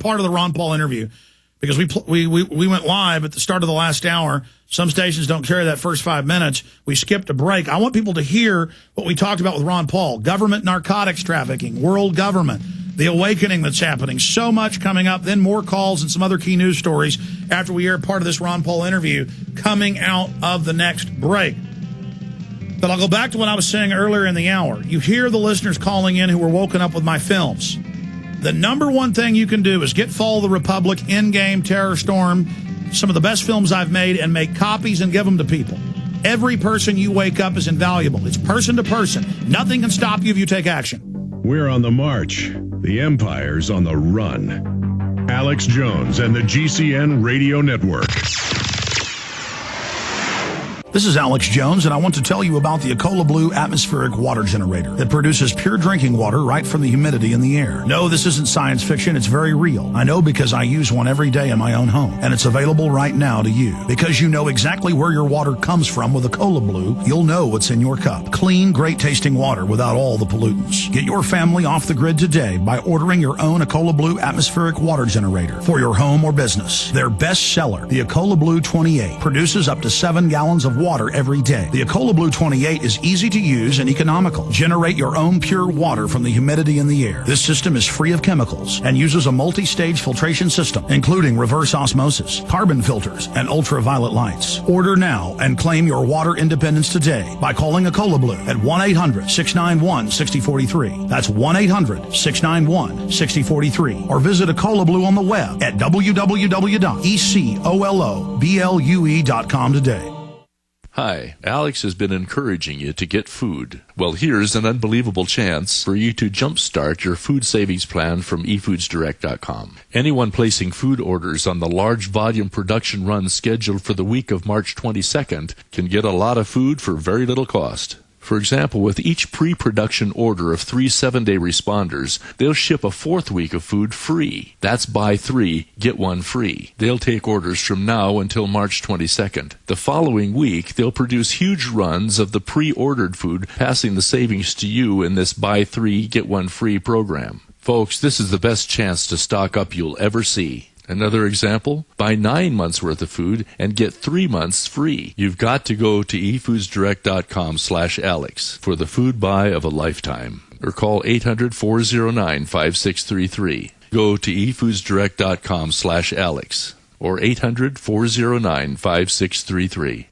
part of the Ron Paul interview, because we went live at the start of the last hour. Some stations don't carry that first 5 minutes. We skipped a break. I want people to hear what we talked about with Ron Paul. Government narcotics trafficking, world government, the awakening that's happening. So much coming up. Then more calls and some other key news stories after we air part of this Ron Paul interview coming out of the next break. But I'll go back to what I was saying earlier in the hour. You hear the listeners calling in who were woken up with my films. The number one thing you can do is get Fall of the Republic, Endgame, Terror Storm, some of the best films I've made, and make copies and give them to people. Every person you wake up is invaluable. It's person to person. Nothing can stop you if you take action. We're on the march. The Empire's on the run. Alex Jones and the GCN Radio Network. This is Alex Jones, and I want to tell you about the Ecola Blue atmospheric water generator that produces pure drinking water right from the humidity in the air. No, this isn't science fiction. It's very real. I know because I use one every day in my own home, and it's available right now to you. Because you know exactly where your water comes from with Ecola Blue, you'll know what's in your cup. Clean, great-tasting water without all the pollutants. Get your family off the grid today by ordering your own Ecola Blue atmospheric water generator for your home or business. Their best seller, the Ecola Blue 28, produces up to 7 gallons of water every day. The Ecola Blue 28 is easy to use and economical. Generate your own pure water from the humidity in the air. This system is free of chemicals and uses a multi-stage filtration system, including reverse osmosis, carbon filters, and ultraviolet lights. Order now and claim your water independence today by calling Ecola Blue at 1-800-691-6043. That's 1-800-691-6043. Or visit Ecola Blue on the web at www.ecoloblu.com today. Hi, Alex has been encouraging you to get food. Well, here's an unbelievable chance for you to jumpstart your food savings plan from efoodsdirect.com. Anyone placing food orders on the large volume production run scheduled for the week of March 22nd can get a lot of food for very little cost. For example, with each pre-production order of 3 7-day responders, they'll ship a 4th week of food free. That's buy 3, get 1 free. They'll take orders from now until March 22nd. The following week, they'll produce huge runs of the pre-ordered food, passing the savings to you in this buy 3, get 1 free program. Folks, this is the best chance to stock up you'll ever see. Another example, buy 9 months worth of food and get 3 months free. You've got to go to efoodsdirect.com/Alex for the food buy of a lifetime. Or call 800-409-5633. Go to efoodsdirect.com/Alex or 800-409-5633.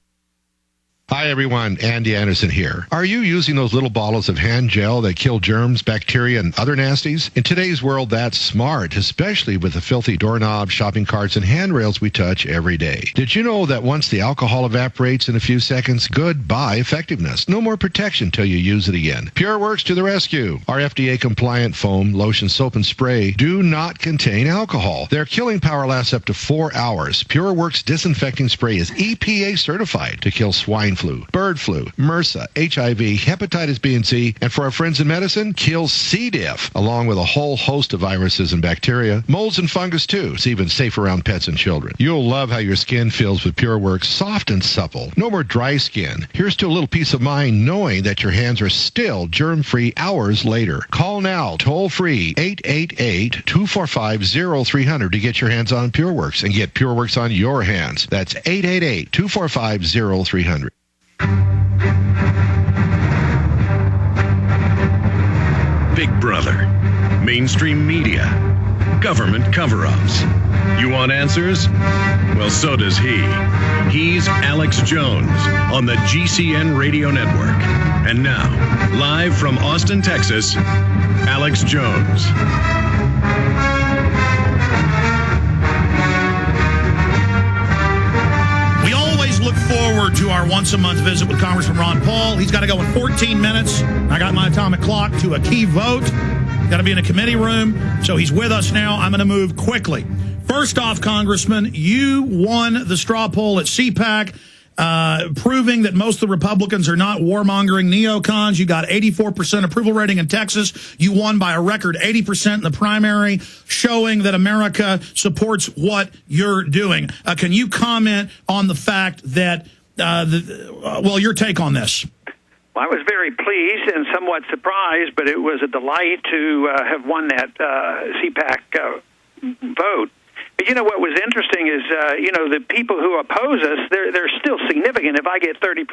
Hi everyone, Andy Anderson here. Are you using those little bottles of hand gel that kill germs, bacteria, and other nasties? In today's world, that's smart, especially with the filthy doorknobs, shopping carts, and handrails we touch every day. Did you know that once the alcohol evaporates in a few seconds, goodbye effectiveness? No more protection till you use it again. PureWorks to the rescue. Our FDA-compliant foam, lotion, soap, and spray do not contain alcohol. Their killing power lasts up to 4 hours. PureWorks disinfecting spray is EPA certified to kill swine flu, bird flu, MRSA, HIV, hepatitis B and C, and for our friends in medicine, kills C. diff, along with a whole host of viruses and bacteria, molds and fungus too. It's even safe around pets and children. You'll love how your skin feels with PureWorks, soft and supple. No more dry skin. Here's to a little peace of mind knowing that your hands are still germ-free hours later. Call now, toll-free, 888-245-0300 to get your hands on PureWorks and get PureWorks on your hands. That's 888-245-0300. Big Brother, mainstream media, government cover-ups. You want answers? Well, so does he. He's Alex Jones on the GCN Radio Network. And now, live from Austin, Texas, Alex Jones. Look forward to our once-a-month visit with Congressman Ron Paul. He's got to go in 14 minutes. I got my atomic clock to a key vote. Got to be in a committee room. So he's with us now. I'm going to move quickly. First off, Congressman, you won the straw poll at CPAC, proving that most of the Republicans are not warmongering neocons. You got 84% approval rating in Texas. You won by a record 80% in the primary, showing that America supports what you're doing. Can you comment on the fact that, your take on this? Well, I was very pleased and somewhat surprised, but it was a delight to have won that CPAC vote. But you know what was interesting is, the people who oppose us, they're still significant. If I get 32%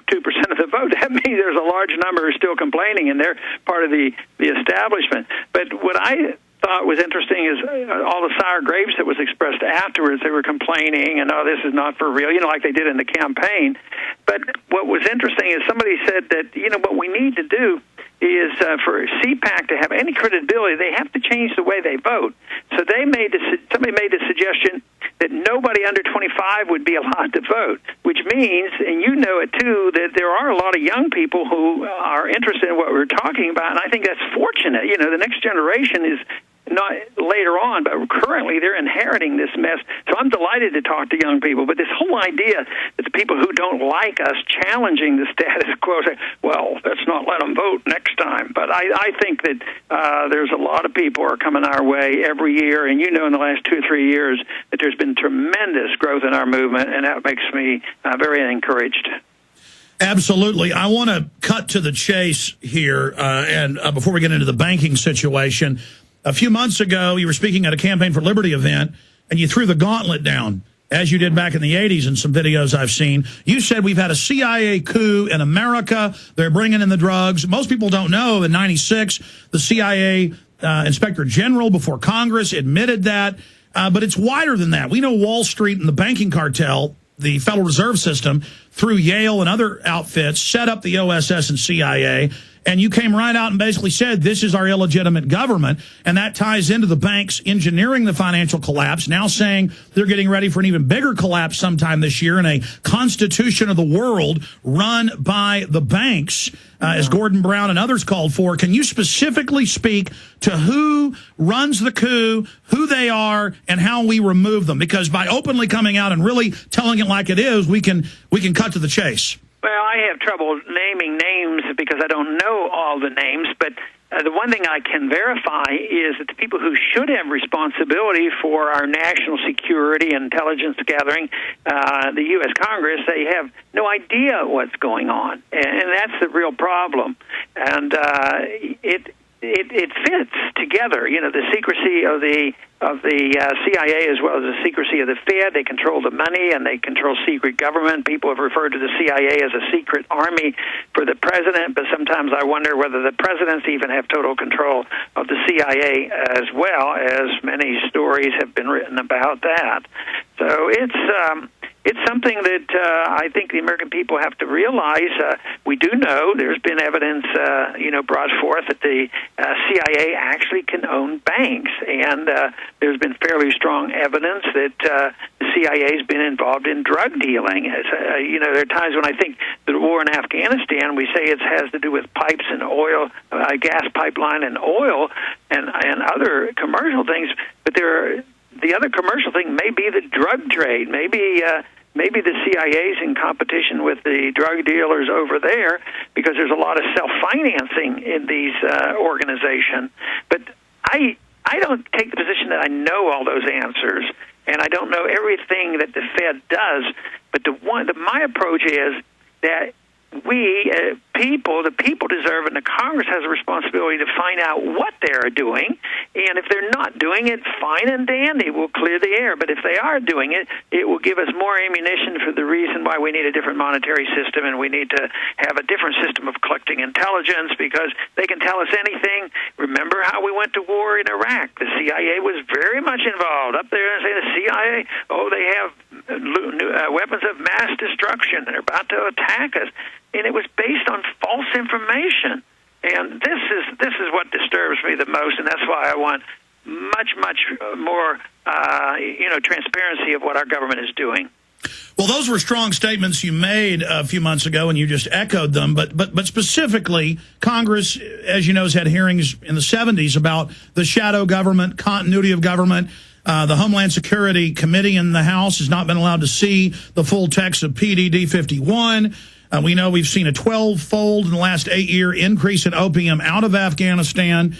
of the vote, that means there's a large number who are still complaining, and they're part of the establishment. But what I thought was interesting is all the sour grapes that was expressed afterwards. They were complaining, and, oh, this is not for real, like they did in the campaign. But what was interesting is somebody said that, what we need to do is for CPAC to have any credibility, they have to change the way they vote. So somebody made the suggestion that nobody under 25 would be allowed to vote, which means, and you know it too, that there are a lot of young people who are interested in what we're talking about, and I think that's fortunate. The next generation is not later on, but currently they're inheriting this mess. So I'm delighted to talk to young people. But this whole idea that the people who don't like us challenging the status quo say, well, let's not let them vote next time. But I think that there's a lot of people who are coming our way every year. And in the last 2 or 3 years that there's been tremendous growth in our movement, and that makes me very encouraged. Absolutely. I want to cut to the chase here, and before we get into the banking situation. A few months ago, you were speaking at a Campaign for Liberty event, and you threw the gauntlet down, as you did back in the 80s in some videos I've seen. You said we've had a CIA coup in America. They're bringing in the drugs. Most people don't know in 96, the CIA Inspector General before Congress admitted that. But it's wider than that. We know Wall Street and the banking cartel, the Federal Reserve System, through Yale and other outfits, set up the OSS and CIA. And you came right out and basically said, this is our illegitimate government. And that ties into the banks engineering the financial collapse, now saying they're getting ready for an even bigger collapse sometime this year in a constitution of the world run by the banks, as Gordon Brown and others called for. Can you specifically speak to who runs the coup, who they are, and how we remove them? Because by openly coming out and really telling it like it is, we can cut to the chase. Well, I have trouble naming names because I don't know all the names, but the one thing I can verify is that the people who should have responsibility for our national security and intelligence gathering, the U.S. Congress, they have no idea what's going on, and that's the real problem. And it fits together, the secrecy of the CIA as well as the secrecy of the Fed. They control the money and they control secret government. People have referred to the CIA as a secret army for the president, but sometimes I wonder whether the presidents even have total control of the CIA as well, as many stories have been written about that. So it's something that I think the American people have to realize. We do know there's been evidence, brought forth that the CIA actually can own banks, and there's been fairly strong evidence that the CIA has been involved in drug dealing. There are times when I think the war in Afghanistan, we say it has to do with pipes and oil, gas pipeline and oil, and other commercial things, but the other commercial thing may be the drug trade. Maybe the CIA's in competition with the drug dealers over there because there's a lot of self-financing in these organizations. But I don't take the position that I know all those answers, and I don't know everything that the Fed does. But my approach is that the people deserve, and the Congress has a responsibility to find out what they're doing. And if they're not doing it, fine and dandy, we'll clear the air. But if they are doing it, it will give us more ammunition for the reason why we need a different monetary system, and we need to have a different system of collecting intelligence, because they can tell us anything. Remember how we went to war in Iraq? The CIA was very much involved. Up there and say the CIA, they have weapons of mass destruction. They're about to attack us. And it was based on false information. And this is what disturbs me the most, and that's why I want much more transparency of what our government is doing. Well, those were strong statements you made a few months ago, and you just echoed them. But specifically, Congress, as you know, has had hearings in the 70s about the shadow government, continuity of government. The Homeland Security Committee in the House has not been allowed to see the full text of PDD 51. We know we've seen a 12-fold in the last 8-year increase in opium out of Afghanistan.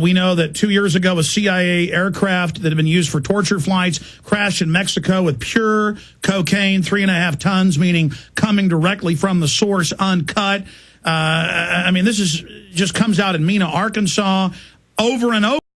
We know that 2 years ago, a CIA aircraft that had been used for torture flights crashed in Mexico with pure cocaine, 3.5 tons, meaning coming directly from the source, uncut. This just comes out in Mena, Arkansas, over and over.